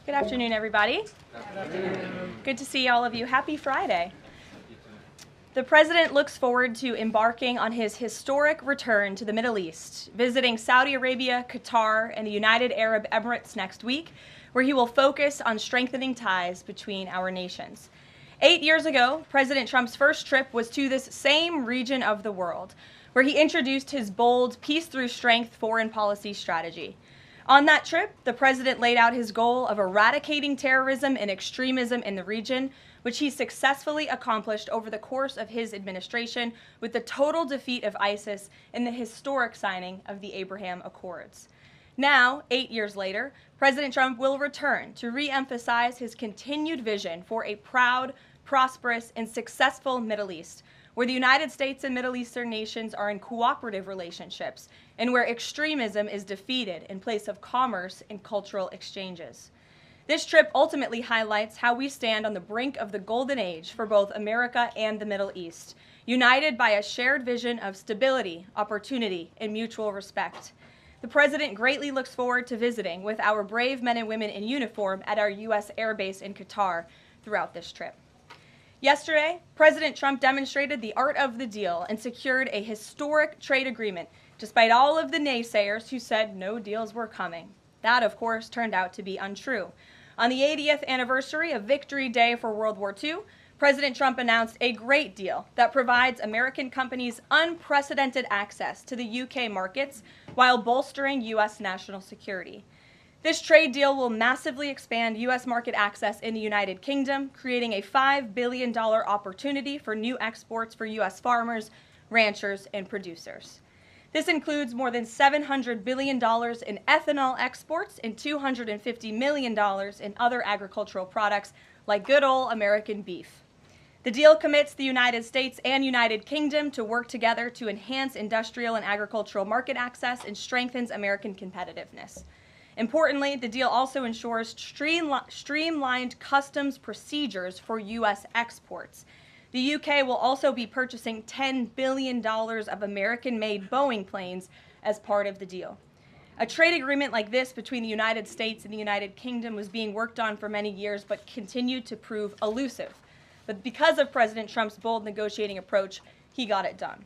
Good afternoon, everybody. Good to see all of you. Happy Friday. The President looks forward to embarking on his historic return to the Middle East, visiting Saudi Arabia, Qatar, and the United Arab Emirates next week, where he will focus on strengthening ties between our nations. 8 years ago, President Trump's first trip was to this same region of the world, where he introduced his bold peace through strength foreign policy strategy. On that trip, the president laid out his goal of eradicating terrorism and extremism in the region, which he successfully accomplished over the course of his administration with the total defeat of ISIS and the historic signing of the Abraham Accords. Now, 8 years later, President Trump will return to re-emphasize his continued vision for a proud, prosperous, and successful Middle East, where the United States and Middle Eastern nations are in cooperative relationships, and where extremism is defeated in place of commerce and cultural exchanges. This trip ultimately highlights how we stand on the brink of the golden age for both America and the Middle East, united by a shared vision of stability, opportunity, and mutual respect. The President greatly looks forward to visiting with our brave men and women in uniform at our U.S. Air Base in Qatar throughout this trip. Yesterday, President Trump demonstrated the art of the deal and secured a historic trade agreement, despite all of the naysayers who said no deals were coming. That, of course, turned out to be untrue. On the 80th anniversary of Victory Day for World War II, President Trump announced a great deal that provides American companies unprecedented access to the UK markets while bolstering U.S. national security. This trade deal will massively expand U.S. market access in the United Kingdom, creating a $5 billion opportunity for new exports for U.S. farmers, ranchers, and producers. This includes more than $700 billion in ethanol exports and $250 million in other agricultural products like good old American beef. The deal commits the United States and United Kingdom to work together to enhance industrial and agricultural market access and strengthens American competitiveness. Importantly, the deal also ensures streamlined customs procedures for U.S. exports. The UK will also be purchasing $10 billion of American-made Boeing planes as part of the deal. A trade agreement like this between the United States and the United Kingdom was being worked on for many years but continued to prove elusive. But because of President Trump's bold negotiating approach, he got it done.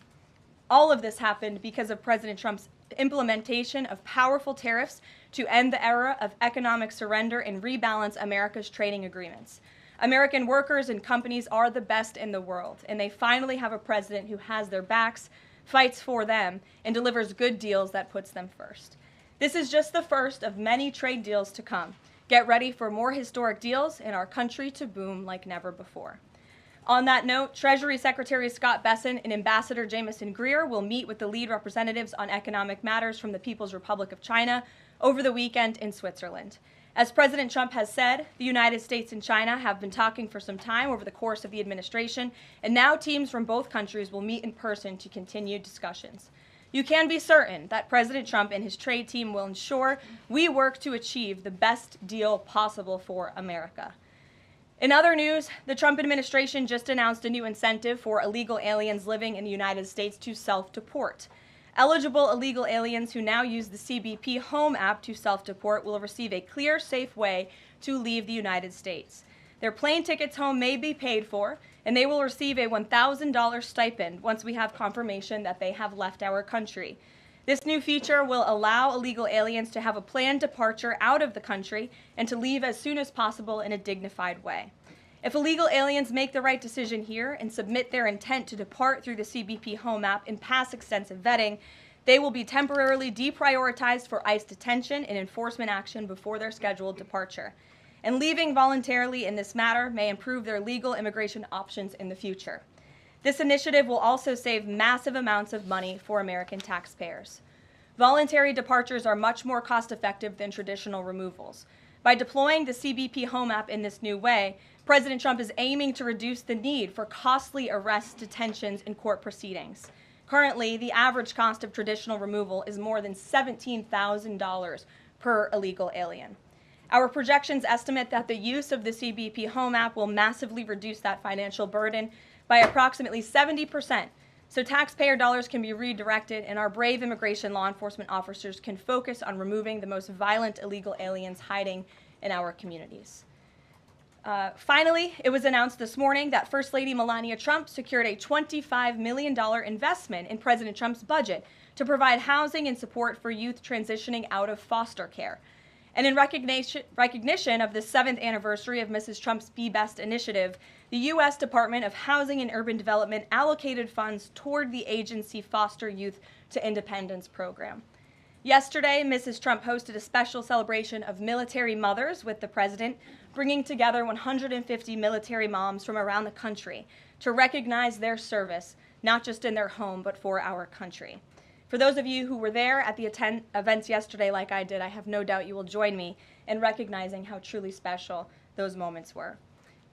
All of this happened because of President Trump's implementation of powerful tariffs to end the era of economic surrender and rebalance America's trading agreements. American workers and companies are the best in the world, and they finally have a president who has their backs, fights for them, and delivers good deals that puts them first. This is just the first of many trade deals to come. Get ready for more historic deals and our country to boom like never before. On that note, Treasury Secretary Scott Bessent and Ambassador Jamieson Greer will meet with the lead representatives on economic matters from the People's Republic of China over the weekend in Switzerland. As President Trump has said, the United States and China have been talking for some time over the course of the administration, and now teams from both countries will meet in person to continue discussions. You can be certain that President Trump and his trade team will ensure we work to achieve the best deal possible for America. In other news, the Trump administration just announced a new incentive for illegal aliens living in the United States to self-deport. Eligible illegal aliens who now use the CBP Home app to self-deport will receive a clear, safe way to leave the United States. Their plane tickets home may be paid for, and they will receive a $1,000 stipend once we have confirmation that they have left our country. This new feature will allow illegal aliens to have a planned departure out of the country and to leave as soon as possible in a dignified way. If illegal aliens make the right decision here and submit their intent to depart through the CBP Home app and pass extensive vetting, they will be temporarily deprioritized for ICE detention and enforcement action before their scheduled departure. And leaving voluntarily in this matter may improve their legal immigration options in the future. This initiative will also save massive amounts of money for American taxpayers. Voluntary departures are much more cost-effective than traditional removals. By deploying the CBP Home app in this new way, President Trump is aiming to reduce the need for costly arrests, detentions, and court proceedings. Currently, the average cost of traditional removal is more than $17,000 per illegal alien. Our projections estimate that the use of the CBP Home app will massively reduce that financial burden by approximately 70%, so taxpayer dollars can be redirected and our brave immigration law enforcement officers can focus on removing the most violent illegal aliens hiding in our communities. Finally, it was announced this morning that First Lady Melania Trump secured a $25 million investment in President Trump's budget to provide housing and support for youth transitioning out of foster care. And in recognition of the 7th anniversary of Mrs. Trump's Be Best initiative, the U.S. Department of Housing and Urban Development allocated funds toward the agency Foster Youth to Independence program. Yesterday, Mrs. Trump hosted a special celebration of military mothers with the president, bringing together 150 military moms from around the country to recognize their service, not just in their home, but for our country. For those of you who were there at the events yesterday like I did, I have no doubt you will join me in recognizing how truly special those moments were.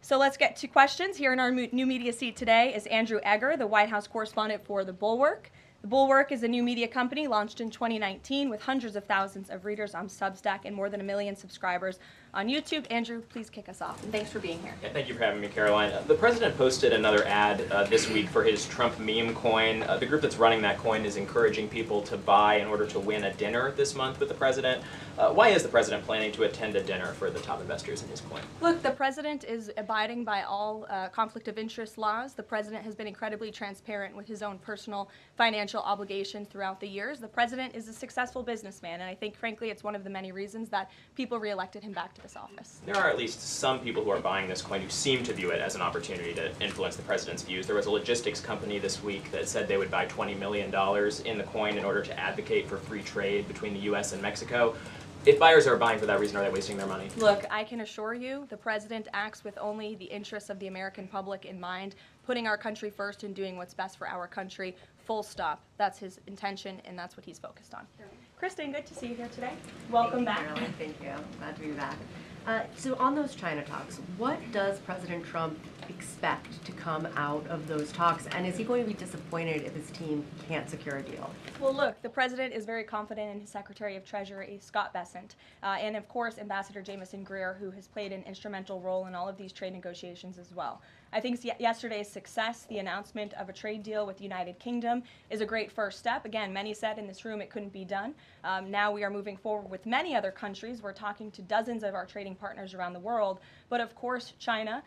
So let's get to questions. Here in our new media seat today is Andrew Egger, the White House correspondent for The Bulwark. The Bulwark is a new media company launched in 2019 with hundreds of thousands of readers on Substack and more than 1 million subscribers on YouTube. Andrew, please kick us off, and thanks for being here. Yeah, thank you for having me, Caroline. The president posted another ad this week for his Trump meme coin. The group that's running that coin is encouraging people to buy in order to win a dinner this month with the president. Why is the president planning to attend a dinner for the top investors in his coin? Look, the president is abiding by all conflict of interest laws. The president has been incredibly transparent with his own personal financial obligations throughout the years. The president is a successful businessman, and I think, frankly, it's one of the many reasons that people reelected him back to this office. There are at least some people who are buying this coin who seem to view it as an opportunity to influence the president's views. There was a logistics company this week that said they would buy $20 million in the coin in order to advocate for free trade between the U.S. and Mexico. If buyers are buying for that reason, are they wasting their money? Look, I can assure you the president acts with only the interests of the American public in mind, putting our country first and doing what's best for our country, full stop. That's his intention, and that's what he's focused on. Kristen, good to see you here today. Welcome back. Caroline. Thank you. Glad to be back. So on those China talks, what does President Trump expect to come out of those talks, and is he going to be disappointed if his team can't secure a deal? Well, look, the president is very confident in his Secretary of Treasury, Scott Bessent, and of course Ambassador Jamieson Greer, who has played an instrumental role in all of these trade negotiations as well. I think yesterday's success, the announcement of a trade deal with the United Kingdom, is a great first step. Again, many said in this room it couldn't be done. Now we are moving forward with many other countries. We're talking to dozens of our trading partners around the world. But of course, China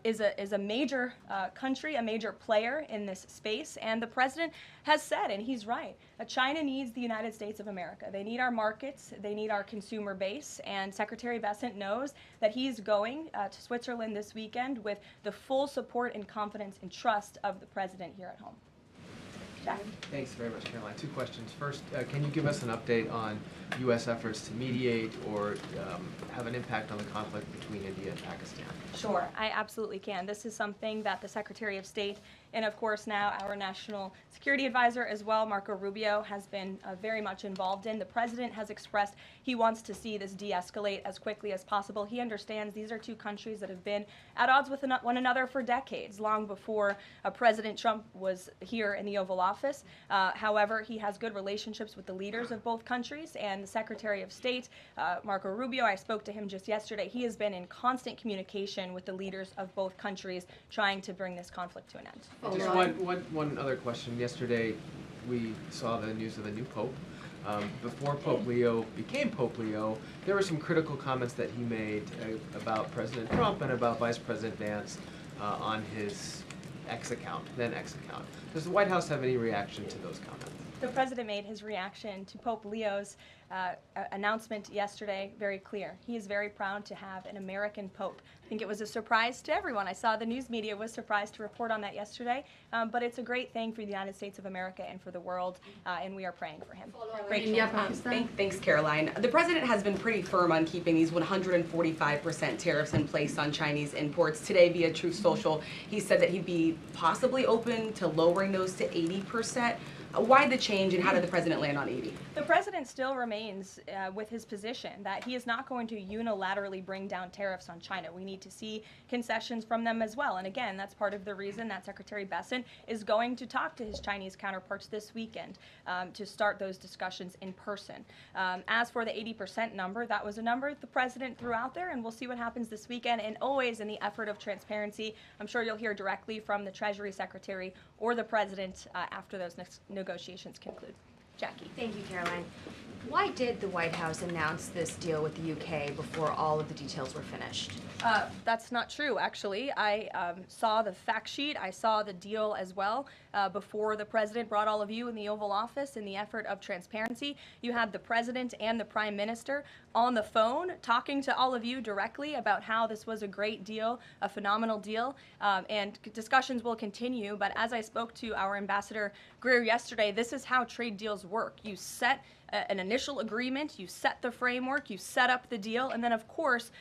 is a major country, a major player in this space. And the president has said, and he's right, China needs the United States of America. They need our markets. They need our consumer base. And Secretary Bessent knows that he's going to Switzerland this weekend with the full support and confidence and trust of the president here at home. Jack? Thanks very much, Caroline. Two questions. First, can you give us an update on U.S. efforts to mediate or have an impact on the conflict between India and Pakistan? Sure, I absolutely can. This is something that the Secretary of State and, of course, now our National Security Advisor as well, Marco Rubio, has been very much involved in. The president has expressed he wants to see this de-escalate as quickly as possible. He understands these are two countries that have been at odds with one another for decades, long before President Trump was here in the Oval Office. However, he has good relationships with the leaders of both countries, and the Secretary of State, Marco Rubio, I spoke to him just yesterday. He has been in constant communication with the leaders of both countries trying to bring this conflict to an end. Just one other question. Yesterday, we saw the news of the new Pope. Before Pope Leo became Pope Leo, there were some critical comments that he made about President Trump and about Vice President Vance on his then X account. Does the White House have any reaction to those comments? The president made his reaction to Pope Leo's announcement yesterday very clear. He is very proud to have an American Pope. I think it was a surprise to everyone. I saw the news media was surprised to report on that yesterday, but it's a great thing for the United States of America and for the world, and we are praying for him. Thanks, Caroline. The president has been pretty firm on keeping these 145% tariffs in place on Chinese imports. Today, via Truth Social, he said that he'd be possibly open to lowering those to 80%. Why the change, and how did the president land on 80? The president still remains with his position that he is not going to unilaterally bring down tariffs on China. We need to see concessions from them as well. And again, that's part of the reason that Secretary Bessent is going to talk to his Chinese counterparts this weekend to start those discussions in person. As for the 80% number, that was a number the president threw out there, and we'll see what happens this weekend. And always in the effort of transparency, I'm sure you'll hear directly from the Treasury Secretary or the president after those negotiations conclude. Jackie. Thank you, Caroline. Why did the White House announce this deal with the UK before all of the details were finished? That's not true, actually. I saw the fact sheet. I saw the deal as well before the president brought all of you in the Oval Office in the effort of transparency. You had the president and the prime minister on the phone talking to all of you directly about how this was a great deal, a phenomenal deal, and discussions will continue. But as I spoke to our Ambassador Greer yesterday, this is how trade deals work. You set an initial agreement, you set the framework, you set up the deal, and then of course,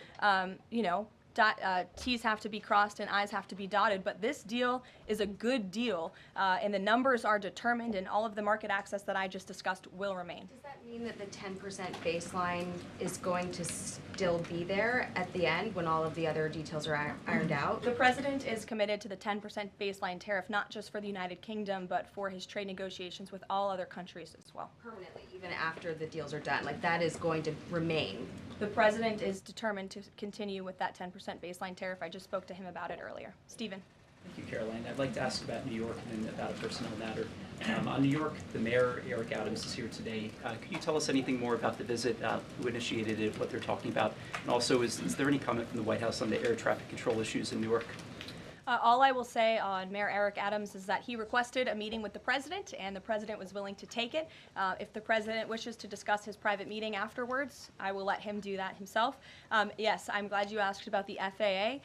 T's have to be crossed and I's have to be dotted, but this deal is a good deal, and the numbers are determined, and all of the market access that I just discussed will remain. Does that mean that the 10% baseline is going to still be there at the end when all of the other details are ironed out? The president is committed to the 10% baseline tariff, not just for the United Kingdom, but for his trade negotiations with all other countries as well. Permanently, even after the deals are done, like that is going to remain. The president is determined to continue with that 10% baseline tariff. I just spoke to him about it earlier. Stephen. Thank you, Karoline. I'd like to ask about New York and about a personnel matter. On New York, the mayor, Eric Adams, is here today. Could you tell us anything more about the visit, who initiated it, what they're talking about? And also, is there any comment from the White House on the air traffic control issues in Newark? All I will say on Mayor Eric Adams is that he requested a meeting with the president, and the president was willing to take it. If the president wishes to discuss his private meeting afterwards, I will let him do that himself. Yes, I'm glad you asked about the FAA.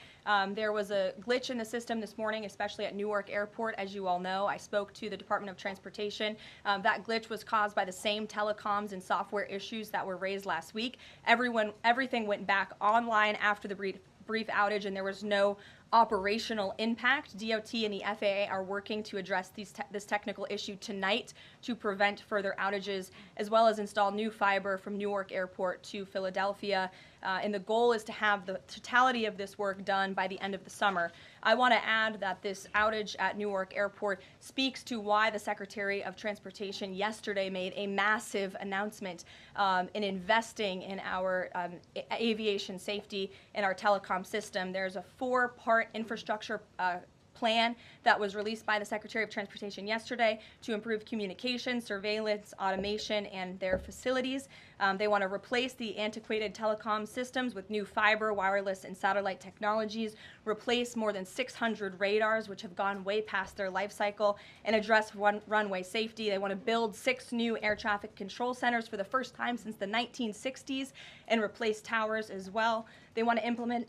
There was a glitch in the system this morning, especially at Newark Airport, as you all know. I spoke to the Department of Transportation. That glitch was caused by the same telecoms and software issues that were raised last week. Everything went back online after the brief outage, and there was no operational impact. DOT and the FAA are working to address this technical issue tonight to prevent further outages, as well as install new fiber from Newark Airport to Philadelphia. And the goal is to have the totality of this work done by the end of the summer. I want to add that this outage at Newark Airport speaks to why the Secretary of Transportation yesterday made a massive announcement in investing in our aviation safety and our telecom system. There's a 4-part infrastructure plan that was released by the Secretary of Transportation yesterday to improve communication, surveillance, automation, and their facilities. They want to replace the antiquated telecom systems with new fiber, wireless, and satellite technologies, replace more than 600 radars, which have gone way past their life cycle, and address runway safety. They want to build 6 new air traffic control centers for the first time since the 1960s and replace towers as well. They want to implement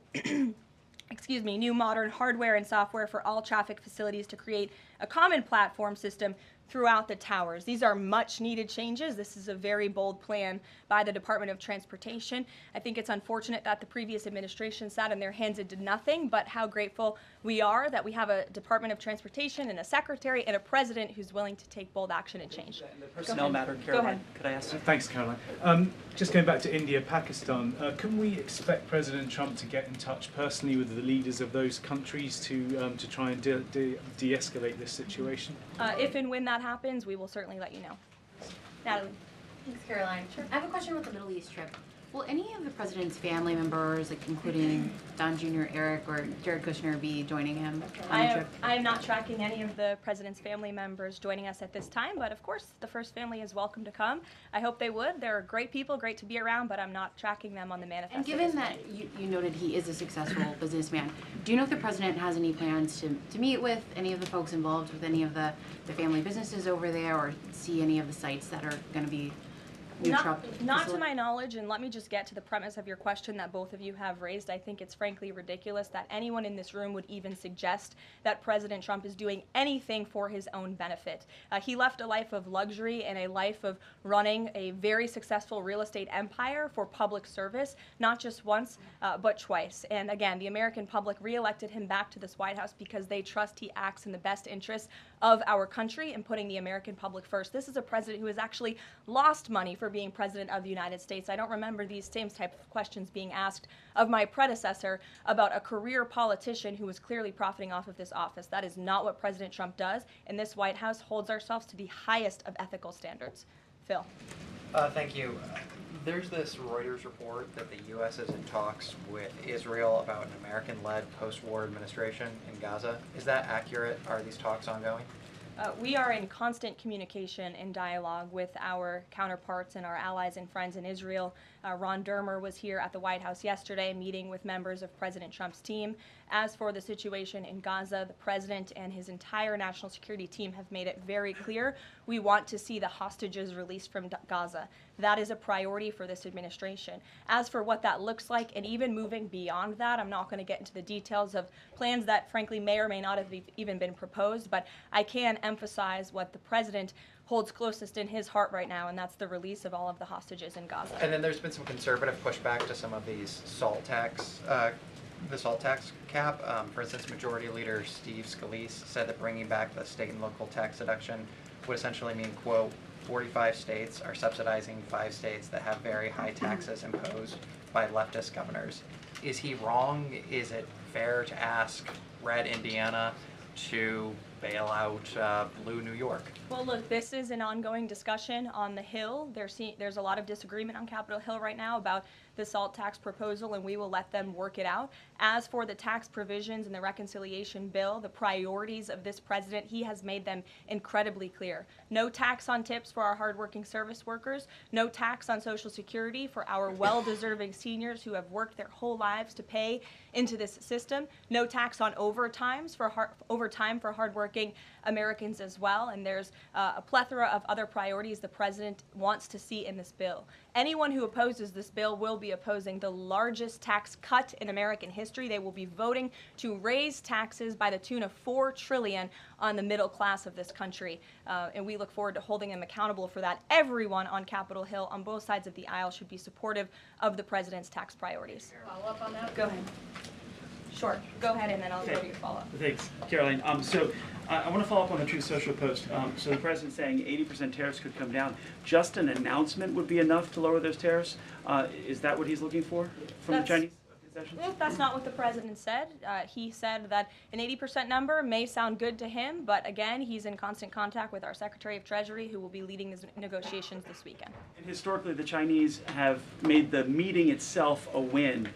new modern hardware and software for all traffic facilities to create a common platform system throughout the towers. These are much needed changes. This is a very bold plan by the Department of Transportation. I think it's unfortunate that the previous administration sat on their hands and did nothing, but how grateful we are that we have a Department of Transportation and a secretary and a president who's willing to take bold action and change. The personnel matter, Go Karoline, ahead. could I ask? Thanks, Caroline. Just going back to India, Pakistan, can we expect President Trump to get in touch personally with the leaders of those countries to try and de-escalate this situation? If and when that happens, we will certainly let you know. Natalie. Thanks, Caroline. Sure. I have a question about the Middle East trip. Will any of the president's family members, like including Don Jr., Eric, or Jared Kushner, be joining him on the trip? I am not tracking any of the president's family members joining us at this time, but of course the first family is welcome to come. I hope they would. They're great people, great to be around, but I'm not tracking them on the manifest. And given that you noted he is a successful businessman, do you know if the president has any plans to meet with any of the folks involved with any of the family businesses over there, or see any of the sites that are going to be Not to my knowledge, and let me just get to the premise of your question that both of you have raised. I think it's frankly ridiculous that anyone in this room would even suggest that President Trump is doing anything for his own benefit. He left a life of luxury and a life of running a very successful real estate empire for public service, not just once, but twice. And again, the American public reelected him back to this White House because they trust he acts in the best interest of our country and putting the American public first. This is a president who has actually lost money for being president of the United States. I don't remember these same type of questions being asked of my predecessor about a career politician who was clearly profiting off of this office. That is not what President Trump does, and this White House holds ourselves to the highest of ethical standards. Phil. Thank you. There's this Reuters report that the U.S. is in talks with Israel about an American-led post-war administration in Gaza. Is that accurate? Are these talks ongoing? We are in constant communication and dialogue with our counterparts and our allies and friends in Israel. Ron Dermer was here at the White House yesterday meeting with members of President Trump's team. As for the situation in Gaza, the president and his entire national security team have made it very clear we want to see the hostages released from Gaza. That is a priority for this administration. As for what that looks like, and even moving beyond that, I'm not going to get into the details of plans that frankly may or may not have even been proposed, but I can emphasize what the president holds closest in his heart right now, and that's the release of all of the hostages in Gaza. And then there's been some conservative pushback to some of these salt tax, the salt tax cap. For instance, Majority Leader Steve Scalise said that bringing back the state and local tax deduction would essentially mean, quote, 45 states are subsidizing 5 states that have very high taxes imposed by leftist governors. Is he wrong? Is it fair to ask red Indiana to bail out blue New York? Well, look, this is an ongoing discussion on the Hill. There's a lot of disagreement on Capitol Hill right now about the SALT tax proposal, and we will let them work it out. As for the tax provisions in the reconciliation bill, the priorities of this president, he has made them incredibly clear. No tax on tips for our hardworking service workers, no tax on Social Security for our well-deserving seniors who have worked their whole lives to pay into this system, no tax on overtime for hardworking Americans as well, and there's a plethora of other priorities the president wants to see in this bill. Anyone who opposes this bill will be opposing the largest tax cut in American history. They will be voting to raise taxes by the tune of $4 trillion on the middle class of this country, and we look forward to holding them accountable for that. Everyone on Capitol Hill on both sides of the aisle should be supportive of the president's tax priorities. Follow up on that? Go ahead. Sure. Go ahead, and then I'll go to your follow-up. Thanks, Karoline. I want to follow up on the Truth Social post. So the president's saying 80% tariffs could come down. Just an announcement would be enough to lower those tariffs. Is that what he's looking for from the Chinese concessions? That's not what the president said. He said that an 80% number may sound good to him, but again, he's in constant contact with our Secretary of Treasury, who will be leading these negotiations this weekend. And historically, the Chinese have made the meeting itself a win.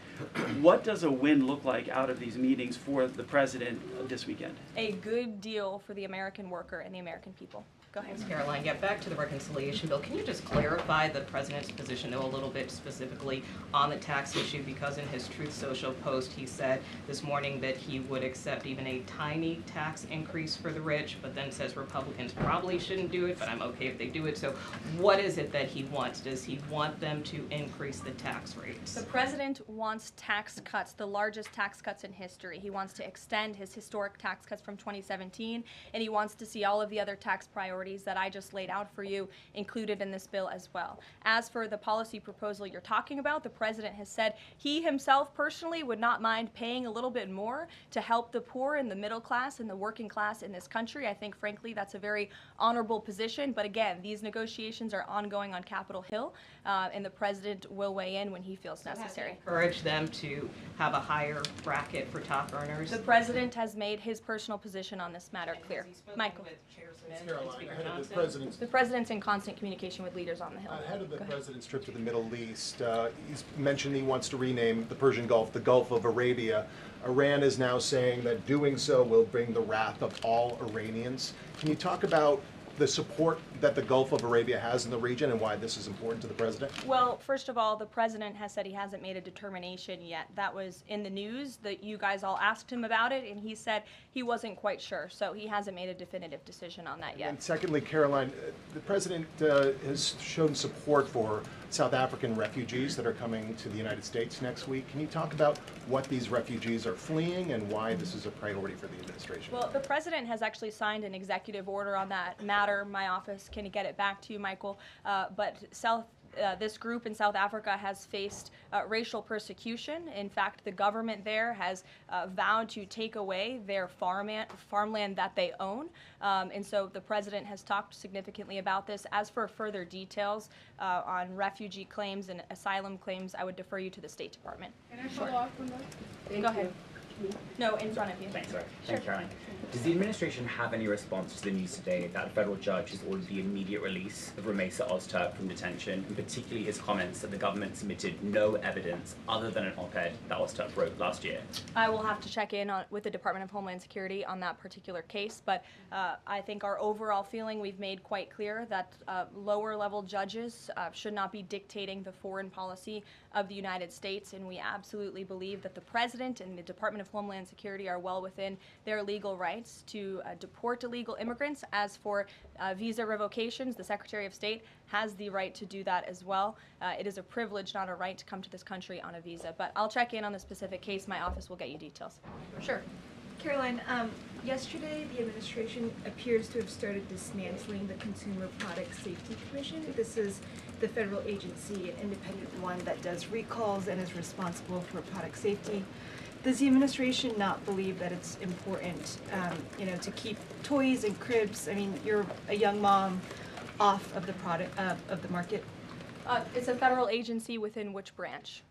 What does a win look like out of these meetings for the president this weekend? A good deal for the American worker and the American people. Go ahead. Thanks, Karoline. Yeah, back to the reconciliation bill. Can you just clarify the president's position, though, a little bit specifically on the tax issue? Because in his Truth Social post, he said this morning that he would accept even a tiny tax increase for the rich, but then says Republicans probably shouldn't do it, but I'm okay if they do it. So what is it that he wants? Does he want them to increase the tax rates? The president wants tax cuts, the largest tax cuts in history. He wants to extend his historic tax cuts from 2017, and he wants to see all of the other tax priorities that I just laid out for you included in this bill as well. As for the policy proposal you're talking about, the president has said he himself personally would not mind paying a little bit more to help the poor and the middle class and the working class in this country. I think, frankly, that's a very honorable position. But again, these negotiations are ongoing on Capitol Hill, and the president will weigh in when he feels necessary. Encourage them to have a higher bracket for top earners? The president has made his personal position on this matter clear. Michael. The president's in constant communication with leaders on the Hill. Ahead of the president's trip to the Middle East, he's mentioned he wants to rename the Persian Gulf the Gulf of Arabia. Iran is now saying that doing so will bring the wrath of all Iranians. Can you talk about the support that the Gulf of Arabia has in the region and why this is important to the president? Well, first of all, the president has said he hasn't made a determination yet. That was in the news that you guys all asked him about it, and he said he wasn't quite sure. So he hasn't made a definitive decision on that yet. And secondly, Karoline, the president has shown support for South African refugees that are coming to the United States next week. Can you talk about what these refugees are fleeing and why this is a priority for the administration? Well, the president has actually signed an executive order on that matter. My office can get it back to you, Michael. But this group in South Africa has faced racial persecution. In fact, the government there has vowed to take away their farmland that they own. And so the president has talked significantly about this. As for further details on refugee claims and asylum claims, I would defer you to the State Department. Can I follow up on that? Go ahead. No, in front of you. Thanks, sorry. Sure. Thank you, Caroline. Does the administration have any response to the news today that a federal judge has ordered the immediate release of Ramesa Ozturk from detention, and particularly his comments that the government submitted no evidence other than an op-ed that Ozturk wrote last year? I will have to check in with the Department of Homeland Security on that particular case, but I think our overall feeling, we've made quite clear that lower level judges should not be dictating the foreign policy of the United States, and we absolutely believe that the President and the Department of Homeland Security are well within their legal rights to deport illegal immigrants. As for visa revocations, the Secretary of State has the right to do that as well. It is a privilege, not a right, to come to this country on a visa, but I'll check in on the specific case. My office will get you details. Sure. Caroline, yesterday the administration appears to have started dismantling the Consumer Product Safety Commission. This is the federal agency, an independent one that does recalls and is responsible for product safety. Does the administration not believe that it's important, to keep toys and cribs? I mean, you're a young mom, off of the product of the market. It's a federal agency within which branch?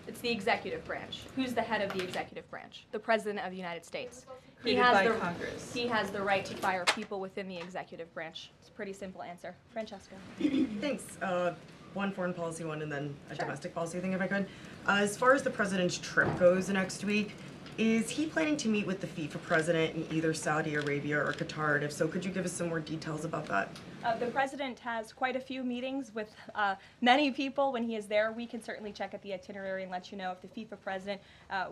It's the executive branch. Who's the head of the executive branch? The President of the United States. Created by Congress. He has the right to fire people within the executive branch. It's a pretty simple answer. Francesca. Thanks. One foreign policy one and then a domestic policy thing, if I could. As far as the president's trip goes next week, is he planning to meet with the FIFA president in either Saudi Arabia or Qatar? And if so, could you give us some more details about that? The president has quite a few meetings with many people when he is there. We can certainly check at the itinerary and let you know if the FIFA president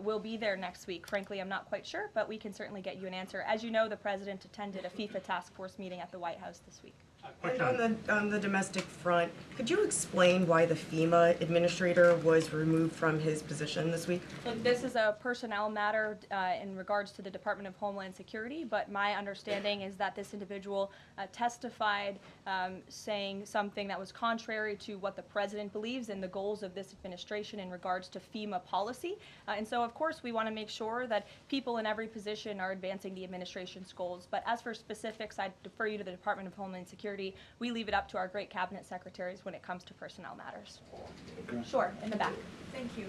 will be there next week. Frankly, I'm not quite sure, but we can certainly get you an answer. As you know, the president attended a FIFA task force meeting at the White House this week. And on the domestic front, could you explain why the FEMA administrator was removed from his position this week? Look, this is a personnel matter in regards to the Department of Homeland Security, but my understanding is that this individual testified saying something that was contrary to what the president believes and the goals of this administration in regards to FEMA policy. And so, of course, we want to make sure that people in every position are advancing the administration's goals. But as for specifics, I defer you to the Department of Homeland Security. We leave it up to our great cabinet secretaries when it comes to personnel matters. Sure, in the back. Thank you.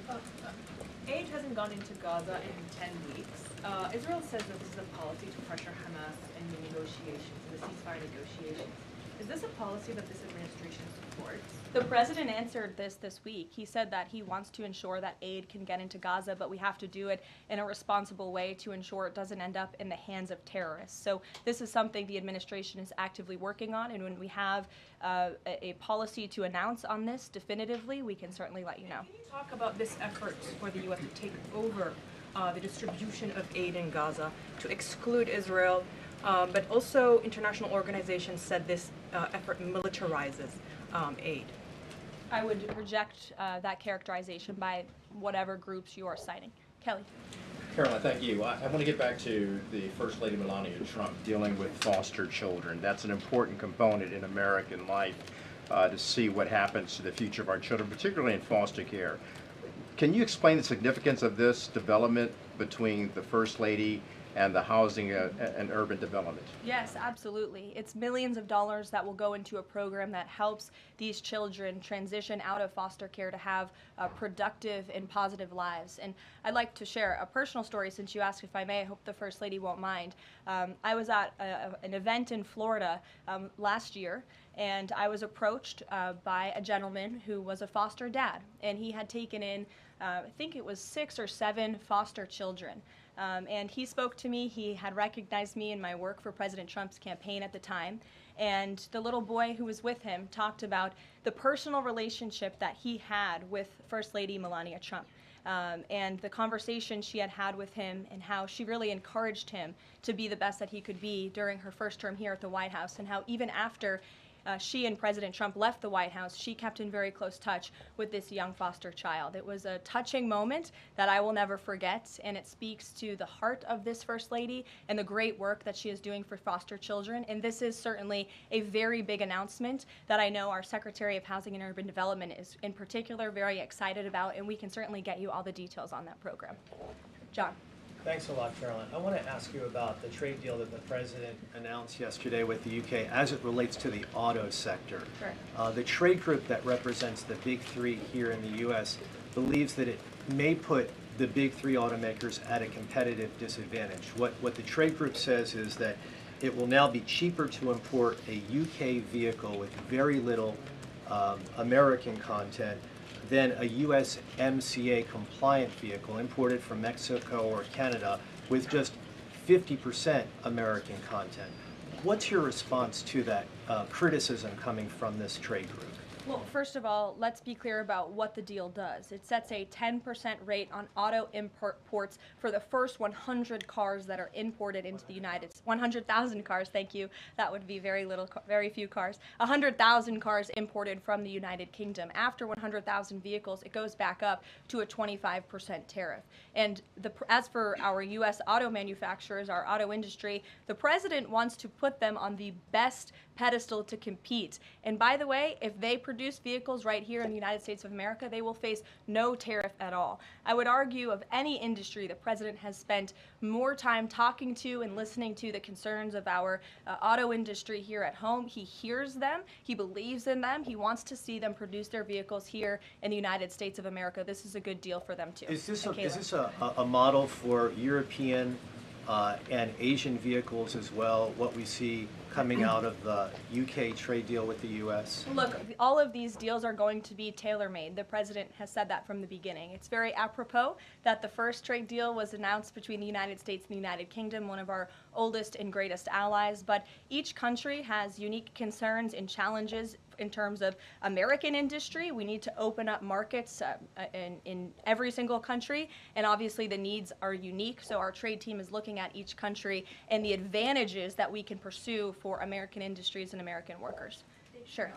Aid hasn't gone into Gaza in 10 weeks. Israel says that this is a policy to pressure Hamas in the negotiations, in the ceasefire negotiations. Is this a policy that this administration supports? The president answered this week. He said that he wants to ensure that aid can get into Gaza, but we have to do it in a responsible way to ensure it doesn't end up in the hands of terrorists. So this is something the administration is actively working on, and when we have a policy to announce on this definitively, we can certainly let you know. Can you talk about this effort for the U.S. to take over the distribution of aid in Gaza, to exclude Israel, but also international organizations said this effort militarizes aid? I would reject that characterization by whatever groups you are citing. Kelly. Caroline, thank you. I want to get back to the First Lady Melania Trump dealing with foster children. That's an important component in American life to see what happens to the future of our children, particularly in foster care. Can you explain the significance of this development between the First Lady and the housing and urban development? Yes, absolutely. It's millions of dollars that will go into a program that helps these children transition out of foster care to have productive and positive lives. And I'd like to share a personal story since you asked if I may. I hope the First Lady won't mind. I was at an event in Florida last year, and I was approached by a gentleman who was a foster dad, and he had taken in, I think it was 6 or 7 foster children. And he spoke to me. He had recognized me in my work for President Trump's campaign at the time. And the little boy who was with him talked about the personal relationship that he had with First Lady Melania Trump. And the conversation she had had with him and how she really encouraged him to be the best that he could be during her first term here at the White House, and how even after she and President Trump left the White House, she kept in very close touch with this young foster child. It was a touching moment that I will never forget, and it speaks to the heart of this First Lady and the great work that she is doing for foster children. And this is certainly a very big announcement that I know our Secretary of Housing and Urban Development is in particular very excited about, and we can certainly get you all the details on that program. John. Thanks a lot, Caroline. I want to ask you about the trade deal that the President announced yesterday with the UK as it relates to the auto sector. Sure. The trade group that represents the big three here in the U.S. believes that it may put the big three automakers at a competitive disadvantage. What the trade group says is that it will now be cheaper to import a UK vehicle with very little American content than a USMCA compliant vehicle imported from Mexico or Canada with just 50% American content. What's your response to that criticism coming from this trade group? Well, first of all, let's be clear about what the deal does. It sets a 10% rate on auto imports for the first 100 cars that are imported into the United States. 100,000 cars, thank you. That would be very few cars. 100,000 cars imported from the United Kingdom. After 100,000 vehicles, it goes back up to a 25% tariff. And as for our U.S. auto manufacturers, our auto industry, the president wants to put them on the best pedestal to compete. And by the way, if they produce vehicles right here in the United States of America, they will face no tariff at all. I would argue of any industry, the president has spent more time talking to and listening to the concerns of our auto industry here at home. He hears them, he believes in them, he wants to see them produce their vehicles here in the United States of America. This is a good deal for them too. Is this a model for European and Asian vehicles as well, what we see coming out of the UK trade deal with the US? Look, all of these deals are going to be tailor-made. The president has said that from the beginning. It's very apropos that the first trade deal was announced between the United States and the United Kingdom, one of our oldest and greatest allies, but each country has unique concerns and challenges in terms of American industry. We need to open up markets in every single country, and obviously the needs are unique, so our trade team is looking at each country and the advantages that we can pursue for American industries and American workers. Sure.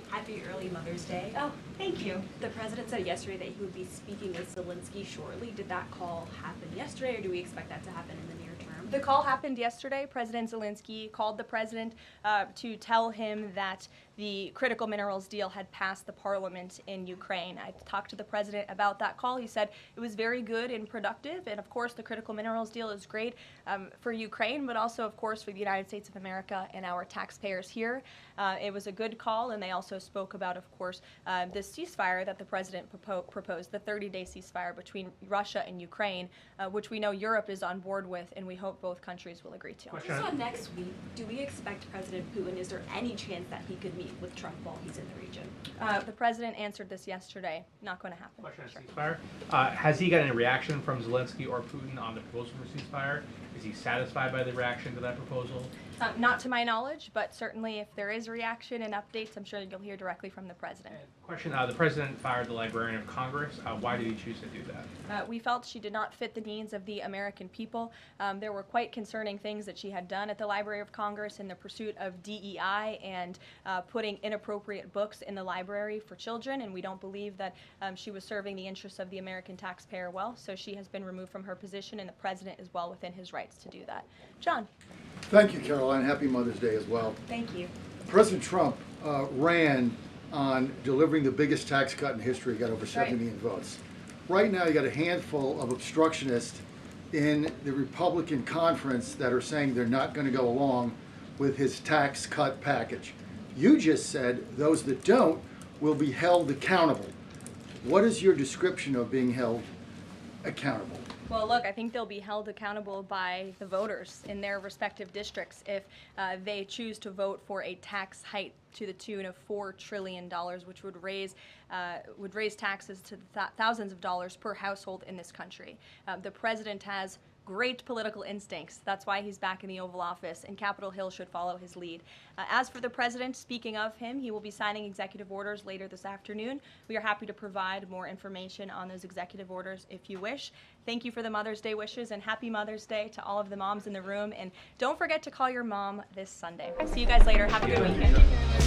Happy early Mother's Day. Oh, thank you. The president said yesterday that he would be speaking with Zelensky shortly. Did that call happen yesterday, or do we expect that to happen in the near term? The call happened yesterday. President Zelensky called the president to tell him that the critical minerals deal had passed the parliament in Ukraine. I talked to the president about that call. He said it was very good and productive, and of course the critical minerals deal is great for Ukraine, but also of course for the United States of America and our taxpayers here. It was a good call, and they also spoke about, of course, the ceasefire that the president proposed, the 30-day ceasefire between Russia and Ukraine, which we know Europe is on board with, and we hope both countries will agree to. So next week, do we expect President Putin, is there any chance that he could meet with Trump while he's in the region? The president answered this yesterday. Not going to happen. Question on ceasefire. Has he got any reaction from Zelensky or Putin on the proposal for ceasefire? Is he satisfied by the reaction to that proposal? Not to my knowledge, but certainly if there is a reaction and updates, I'm sure you'll hear directly from the president. Question, the president fired the Librarian of Congress. Why did he choose to do that? We felt she did not fit the needs of the American people. There were quite concerning things that she had done at the Library of Congress in the pursuit of DEI and putting inappropriate books in the library for children, and we don't believe that she was serving the interests of the American taxpayer well, so she has been removed from her position, and the president is well within his rights to do that. John. Thank you, Caroline. Happy Mother's Day as well. Thank you. President Trump ran on delivering the biggest tax cut in history, got over 70 million votes. Right now, you got a handful of obstructionists in the Republican conference that are saying they're not going to go along with his tax cut package. You just said those that don't will be held accountable. What is your description of being held accountable? Well, look, I think they'll be held accountable by the voters in their respective districts if they choose to vote for a tax hike to the tune of $4 trillion, which would raise taxes to thousands of dollars per household in this country. The president has great political instincts. That's why he's back in the Oval Office, and Capitol Hill should follow his lead. As for the president, speaking of him, he will be signing executive orders later this afternoon. We are happy to provide more information on those executive orders if you wish. Thank you for the Mother's Day wishes, and happy Mother's Day to all of the moms in the room. And don't forget to call your mom this Sunday. See you guys later. Have a good weekend.